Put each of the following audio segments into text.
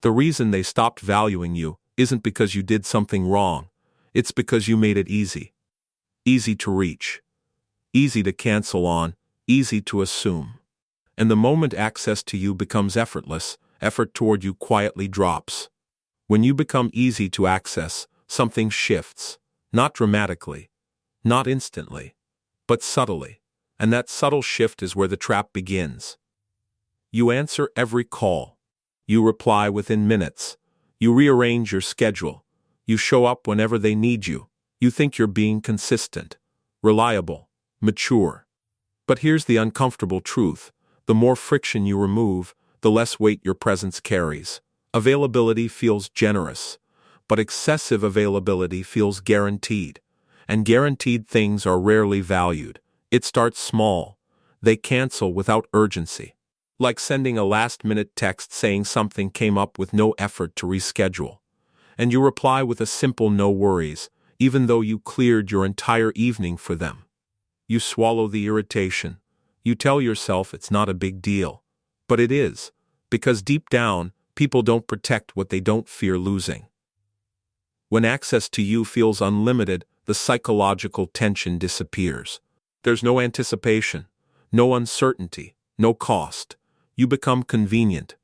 The reason they stopped valuing you isn't because you did something wrong, it's because you made it easy. Easy to reach. Easy to cancel on, easy to assume. And the moment access to you becomes effortless, effort toward you quietly drops. When you become easy to access, something shifts, not dramatically, not instantly, but subtly. And that subtle shift is where the trap begins. You answer every call. You reply within minutes. You rearrange your schedule. You show up whenever they need you. You think you're being consistent, reliable, mature. But here's the uncomfortable truth. The more friction you remove, the less weight your presence carries. Availability feels generous, but excessive availability feels guaranteed. And guaranteed things are rarely valued. It starts small. They cancel without urgency. Like sending a last-minute text saying something came up with no effort to reschedule. And you reply with a simple no worries, even though you cleared your entire evening for them. You swallow the irritation. You tell yourself it's not a big deal. But it is, because deep down, people don't protect what they don't fear losing. When access to you feels unlimited, the psychological tension disappears. There's no anticipation, no uncertainty, no cost. You become convenient,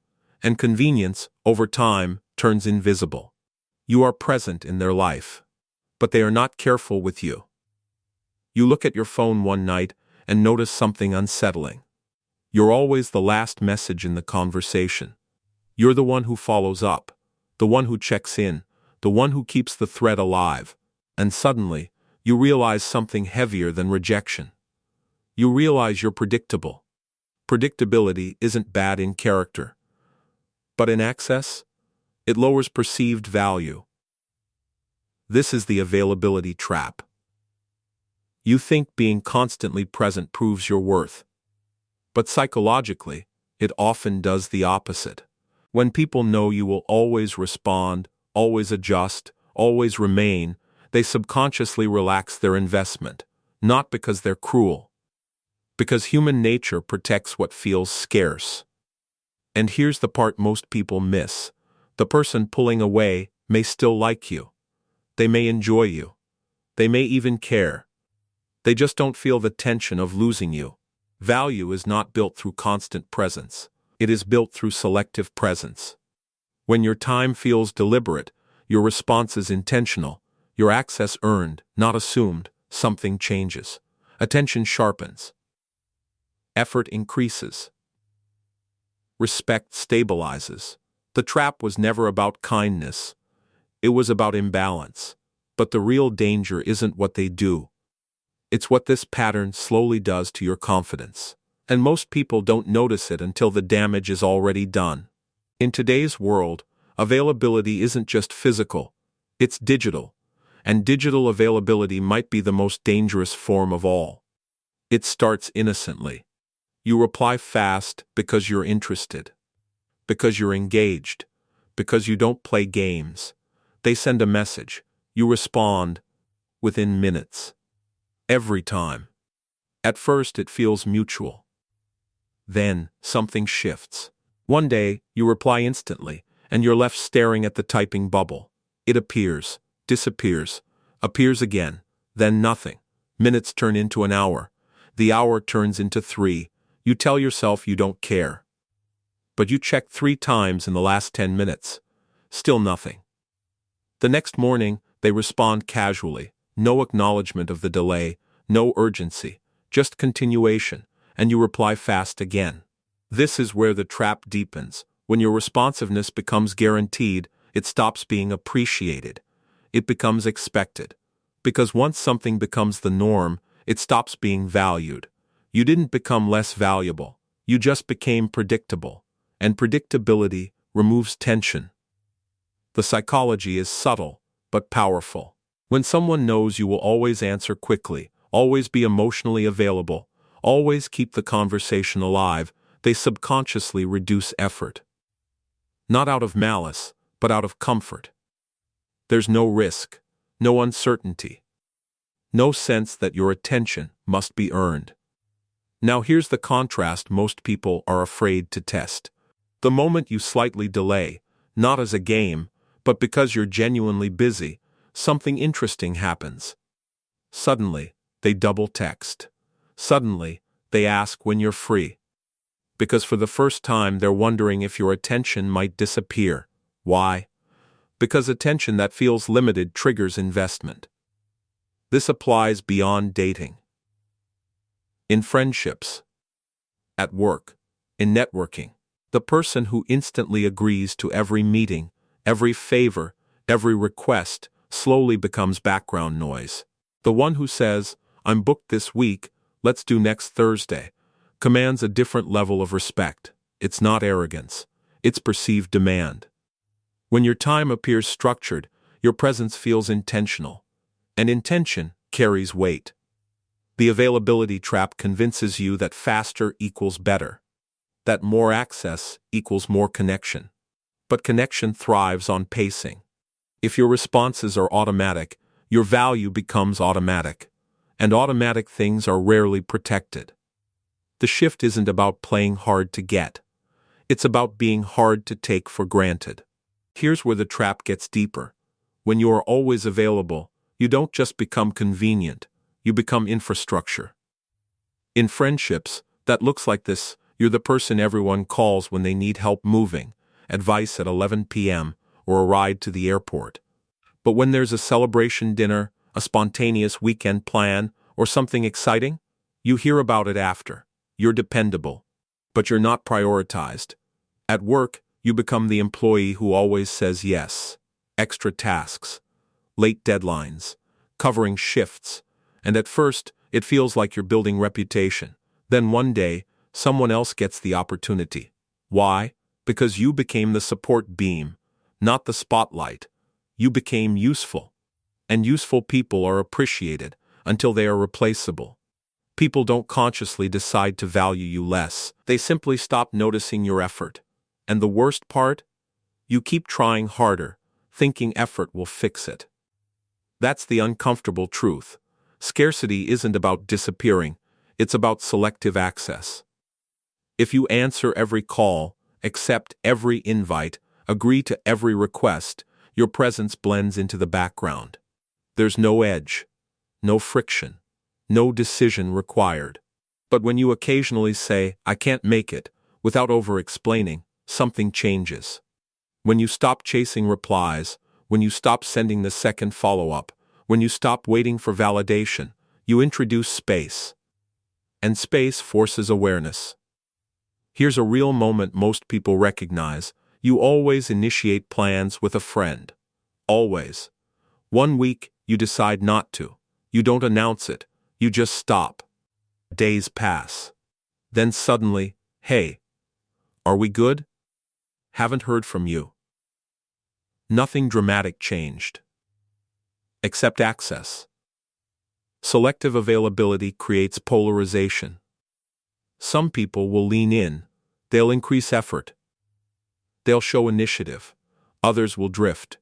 and convenience, over time, turns invisible. You are present in their life, but they are not careful with you. You look at your phone one night and notice something unsettling. You're always the last message in the conversation. You're the one who follows up, the one who checks in, the one who keeps the thread alive. And suddenly, you realize something heavier than rejection. You realize you're predictable. Predictability isn't bad in character, but in access, it lowers perceived value. This is the availability trap. You think being constantly present proves your worth, but psychologically, it often does the opposite. When people know you will always respond, always adjust, always remain, they subconsciously relax their investment, not because they're cruel, because human nature protects what feels scarce. And here's the part most people miss. The person pulling away may still like you. They may enjoy you. They may even care. They just don't feel the tension of losing you. Value is not built through constant presence. It is built through selective presence. When your time feels deliberate, your response is intentional, your access earned, not assumed, something changes. Attention sharpens. Effort increases. Respect stabilizes. The trap was never about kindness. It was about imbalance. But the real danger isn't what they do. It's what this pattern slowly does to your confidence. And most people don't notice it until the damage is already done. In today's world, availability isn't just physical, it's digital. And digital availability might be the most dangerous form of all. It starts innocently. You reply fast because you're interested, because you're engaged, because you don't play games. They send a message. You respond within minutes. Every time. At first it feels mutual. Then something shifts. One day you reply instantly, and you're left staring at the typing bubble. It appears, disappears, appears again, then nothing. Minutes turn into an hour. The hour turns into 3. You tell yourself you don't care. But you check 3 times in the last 10 minutes. Still nothing. The next morning, they respond casually. No acknowledgement of the delay, no urgency, just continuation, and you reply fast again. This is where the trap deepens. When your responsiveness becomes guaranteed, it stops being appreciated. It becomes expected. Because once something becomes the norm, it stops being valued. You didn't become less valuable. You just became predictable. And predictability removes tension. The psychology is subtle, but powerful. When someone knows you will always answer quickly, always be emotionally available, always keep the conversation alive, they subconsciously reduce effort. Not out of malice, but out of comfort. There's no risk, no uncertainty, no sense that your attention must be earned. Now here's the contrast most people are afraid to test. The moment you slightly delay, not as a game, but because you're genuinely busy, something interesting happens. Suddenly, they double text. Suddenly, they ask when you're free. Because for the first time they're wondering if your attention might disappear. Why? Because attention that feels limited triggers investment. This applies beyond dating. In friendships, at work, in networking, the person who instantly agrees to every meeting, every favor, every request, slowly becomes background noise. The one who says, "I'm booked this week, let's do next Thursday," commands a different level of respect. It's not arrogance, it's perceived demand. When your time appears structured, your presence feels intentional. And intention carries weight. The availability trap convinces you that faster equals better, that more access equals more connection. But connection thrives on pacing. If your responses are automatic, your value becomes automatic. And automatic things are rarely protected. The shift isn't about playing hard to get. It's about being hard to take for granted. Here's where the trap gets deeper. When you are always available, you don't just become convenient, you become infrastructure. In friendships, that looks like this: you're the person everyone calls when they need help moving, advice at 11 p.m., or a ride to the airport. But when there's a celebration dinner, a spontaneous weekend plan, or something exciting, you hear about it after. You're dependable, but you're not prioritized. At work, you become the employee who always says yes. Extra tasks, late deadlines, covering shifts, and at first, it feels like you're building reputation. Then one day, someone else gets the opportunity. Why? Because you became the support beam, not the spotlight. You became useful. And useful people are appreciated until they are replaceable. People don't consciously decide to value you less. They simply stop noticing your effort. And the worst part? You keep trying harder, thinking effort will fix it. That's the uncomfortable truth. Scarcity isn't about disappearing, it's about selective access. If you answer every call, accept every invite, agree to every request, your presence blends into the background. There's no edge, no friction, no decision required. But when you occasionally say, "I can't make it," without over-explaining, something changes. When you stop chasing replies, when you stop sending the second follow-up, when you stop waiting for validation, you introduce space. And space forces awareness. Here's a real moment most people recognize. You always initiate plans with a friend. Always. One week, you decide not to. You don't announce it. You just stop. Days pass. Then suddenly, "Hey, are we good? Haven't heard from you." Nothing dramatic changed. Except access. Selective availability creates polarization. Some people will lean in. They'll increase effort. They'll show initiative. Others will drift.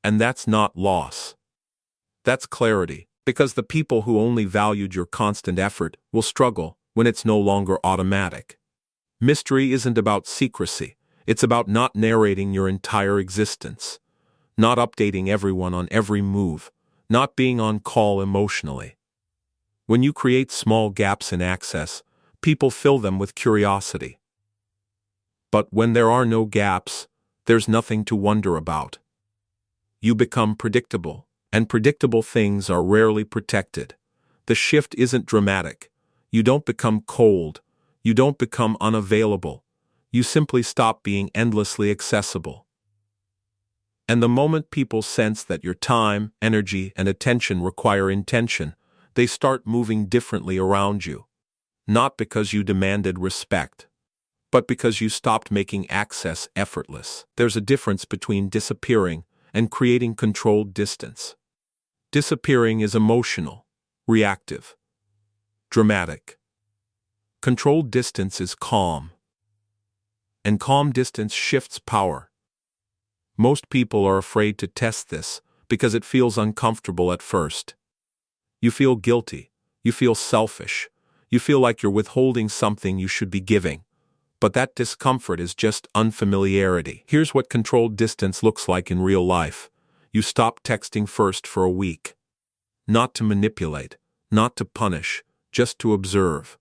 And that's not loss. That's clarity, because the people who only valued your constant effort will struggle when it's no longer automatic. Mystery isn't about secrecy, it's about not narrating your entire existence, not updating everyone on every move, not being on call emotionally. When you create small gaps in access, people fill them with curiosity. But when there are no gaps, there's nothing to wonder about. You become predictable, and predictable things are rarely protected. The shift isn't dramatic. You don't become cold. You don't become unavailable. You simply stop being endlessly accessible. And the moment people sense that your time, energy, and attention require intention, they start moving differently around you. Not because you demanded respect, but because you stopped making access effortless. There's a difference between disappearing and creating controlled distance. Disappearing is emotional, reactive, dramatic. Controlled distance is calm. And calm distance shifts power. Most people are afraid to test this because it feels uncomfortable at first. You feel guilty. You feel selfish. You feel like you're withholding something you should be giving. But that discomfort is just unfamiliarity. Here's what controlled distance looks like in real life. You stop texting first for a week. Not to manipulate, not to punish, just to observe.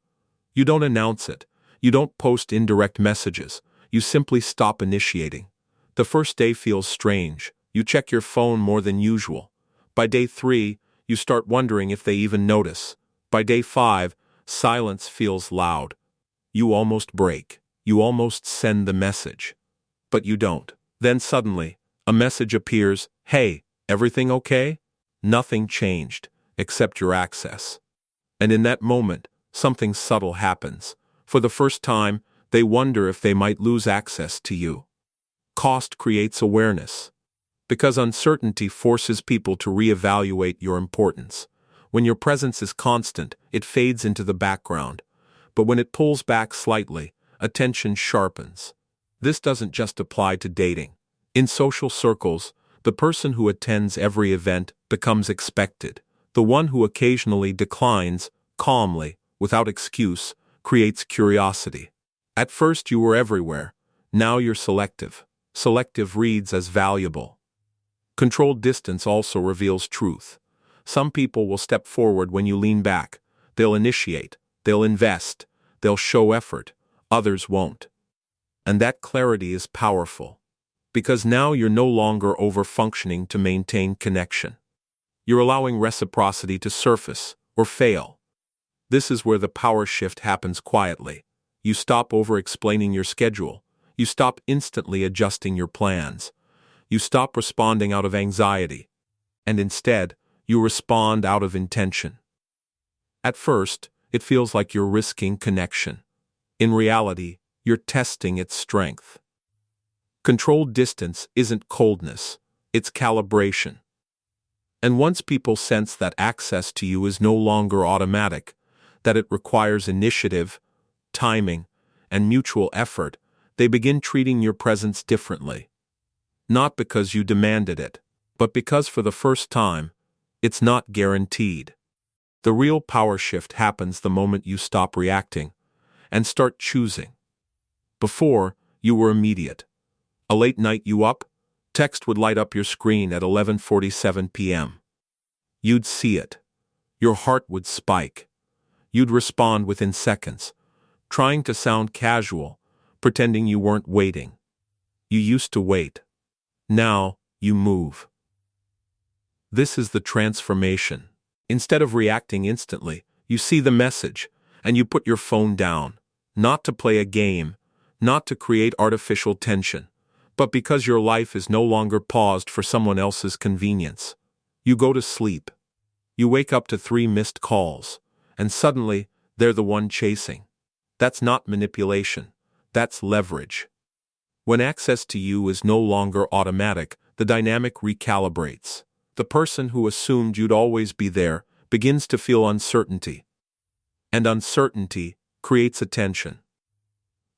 You don't announce it. You don't post indirect messages. You simply stop initiating. The first day feels strange. You check your phone more than usual. By day 3, you start wondering if they even notice. By day 5, silence feels loud. You almost break. You almost send the message. But you don't. Then suddenly, a message appears, "Hey, everything okay?" Nothing changed, except your access. And in that moment, something subtle happens. For the first time, they wonder if they might lose access to you. Cost creates awareness. Because uncertainty forces people to reevaluate your importance. When your presence is constant, it fades into the background. But when it pulls back slightly, attention sharpens. This doesn't just apply to dating. In social circles, the person who attends every event becomes expected. The one who occasionally declines, calmly, without excuse, creates curiosity. At first you were everywhere. Now you're selective. Selective reads as valuable. Controlled distance also reveals truth. Some people will step forward when you lean back. They'll initiate. They'll invest. They'll show effort. Others won't. And that clarity is powerful. Because now you're no longer over-functioning to maintain connection. You're allowing reciprocity to surface, or fail. This is where the power shift happens quietly. You stop over-explaining your schedule. You stop instantly adjusting your plans. You stop responding out of anxiety. And instead, you respond out of intention. At first, it feels like you're risking connection. In reality, you're testing its strength. Controlled distance isn't coldness, it's calibration. And once people sense that access to you is no longer automatic, that it requires initiative, timing, and mutual effort, they begin treating your presence differently. Not because you demanded it, but because for the first time, it's not guaranteed. The real power shift happens the moment you stop reacting and start choosing. Before, you were immediate. A late night you up? Text would light up your screen at 11:47 p.m. You'd see it. Your heart would spike. You'd respond within seconds, trying to sound casual, pretending you weren't waiting. You used to wait. Now, you move. This is the transformation. Instead of reacting instantly, you see the message, and you put your phone down, not to play a game, not to create artificial tension, but because your life is no longer paused for someone else's convenience. You go to sleep. You wake up to 3 missed calls, and suddenly, they're the one chasing. That's not manipulation. That's leverage. When access to you is no longer automatic, the dynamic recalibrates. The person who assumed you'd always be there begins to feel uncertainty. And uncertainty creates attention.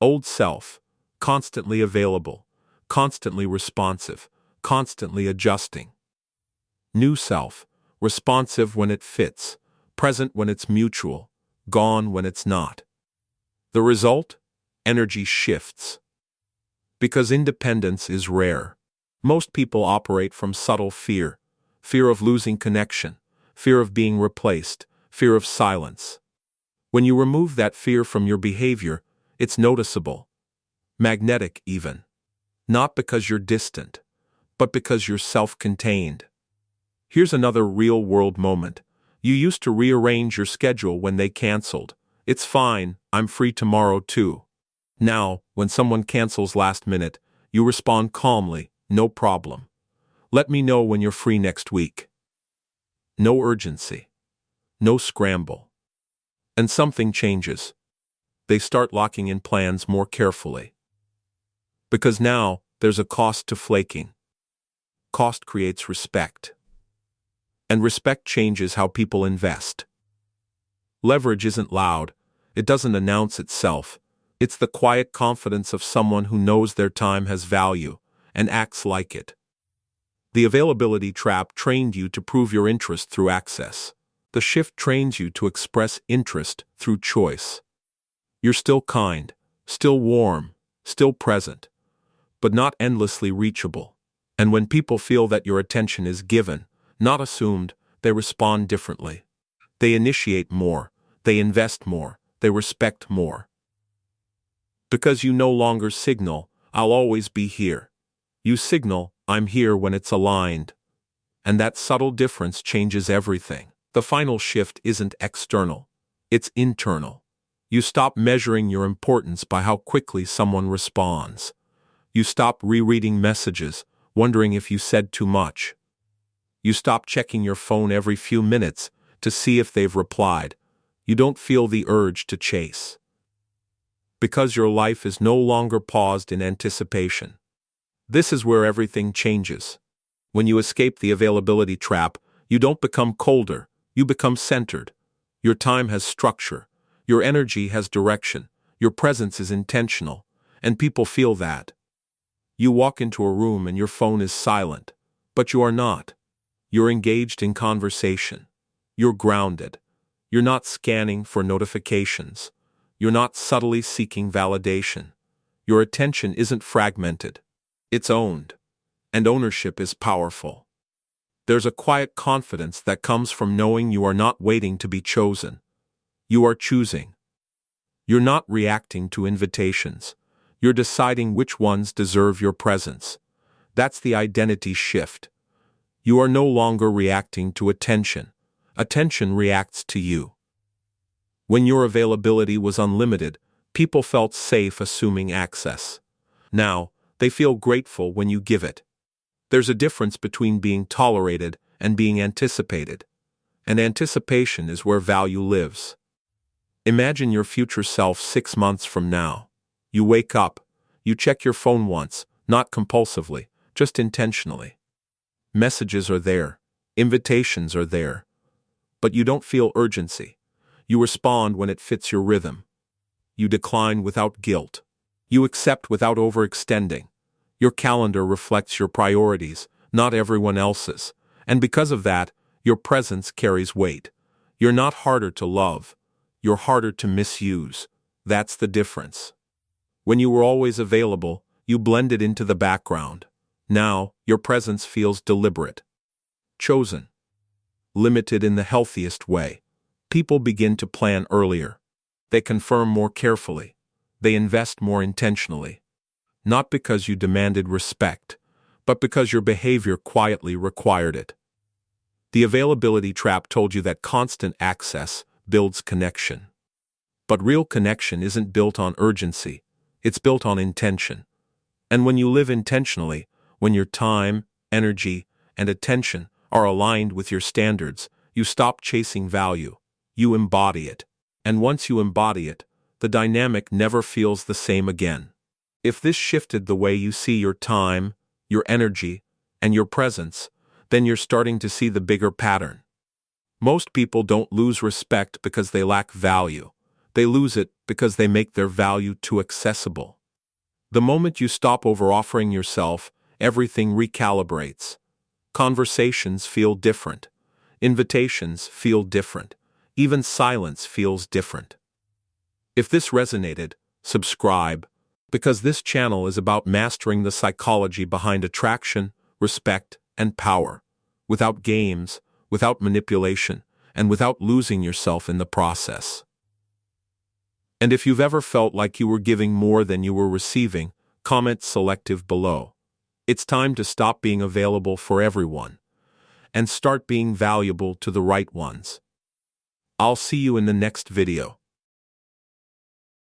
Old self, constantly available, constantly responsive, constantly adjusting. New self, responsive when it fits, present when it's mutual, gone when it's not. The result? Energy shifts. Because independence is rare. Most people operate from subtle fear. Fear of losing connection, fear of being replaced, fear of silence. When you remove that fear from your behavior, it's noticeable. Magnetic even. Not because you're distant, but because you're self-contained. Here's another real-world moment. You used to rearrange your schedule when they canceled. It's fine, I'm free tomorrow too. Now, when someone cancels last minute, you respond calmly, no problem. Let me know when you're free next week. No urgency. No scramble. And something changes. They start locking in plans more carefully. Because now, there's a cost to flaking. Cost creates respect. And respect changes how people invest. Leverage isn't loud. It doesn't announce itself. It's the quiet confidence of someone who knows their time has value and acts like it. The availability trap trained you to prove your interest through access. The shift trains you to express interest through choice. You're still kind, still warm, still present, but not endlessly reachable. And when people feel that your attention is given, not assumed, they respond differently. They initiate more, they invest more, they respect more. Because you no longer signal, "I'll always be here." You signal, "I'm here when it's aligned." And that subtle difference changes everything. The final shift isn't external, it's internal. You stop measuring your importance by how quickly someone responds. You stop rereading messages, wondering if you said too much. You stop checking your phone every few minutes to see if they've replied. You don't feel the urge to chase. Because your life is no longer paused in anticipation. This is where everything changes. When you escape the availability trap, you don't become colder, you become centered. Your time has structure, your energy has direction, your presence is intentional, and people feel that. You walk into a room and your phone is silent, but you are not. You're engaged in conversation. You're grounded. You're not scanning for notifications. You're not subtly seeking validation. Your attention isn't fragmented. It's owned. And ownership is powerful. There's a quiet confidence that comes from knowing you are not waiting to be chosen. You are choosing. You're not reacting to invitations. You're deciding which ones deserve your presence. That's the identity shift. You are no longer reacting to attention. Attention reacts to you. When your availability was unlimited, people felt safe assuming access. Now, they feel grateful when you give it. There's a difference between being tolerated and being anticipated. And anticipation is where value lives. Imagine your future self 6 months from now. You wake up. You check your phone once, not compulsively, just intentionally. Messages are there. Invitations are there. But you don't feel urgency. You respond when it fits your rhythm. You decline without guilt. You accept without overextending. Your calendar reflects your priorities, not everyone else's. And because of that, your presence carries weight. You're not harder to love. You're harder to misuse. That's the difference. When you were always available, you blended into the background. Now, your presence feels deliberate. Chosen. Limited in the healthiest way. People begin to plan earlier. They confirm more carefully. They invest more intentionally. Not because you demanded respect, but because your behavior quietly required it. The availability trap told you that constant access builds connection. But real connection isn't built on urgency, it's built on intention. And when you live intentionally, when your time, energy, and attention are aligned with your standards, you stop chasing value. You embody it. And once you embody it, the dynamic never feels the same again. If this shifted the way you see your time, your energy, and your presence, then you're starting to see the bigger pattern. Most people don't lose respect because they lack value. They lose it because they make their value too accessible. The moment you stop over-offering yourself, everything recalibrates. Conversations feel different. Invitations feel different. Even silence feels different. If this resonated, subscribe, because this channel is about mastering the psychology behind attraction, respect, and power, without games, without manipulation, and without losing yourself in the process. And if you've ever felt like you were giving more than you were receiving, comment selective below. It's time to stop being available for everyone and start being valuable to the right ones. I'll see you in the next video.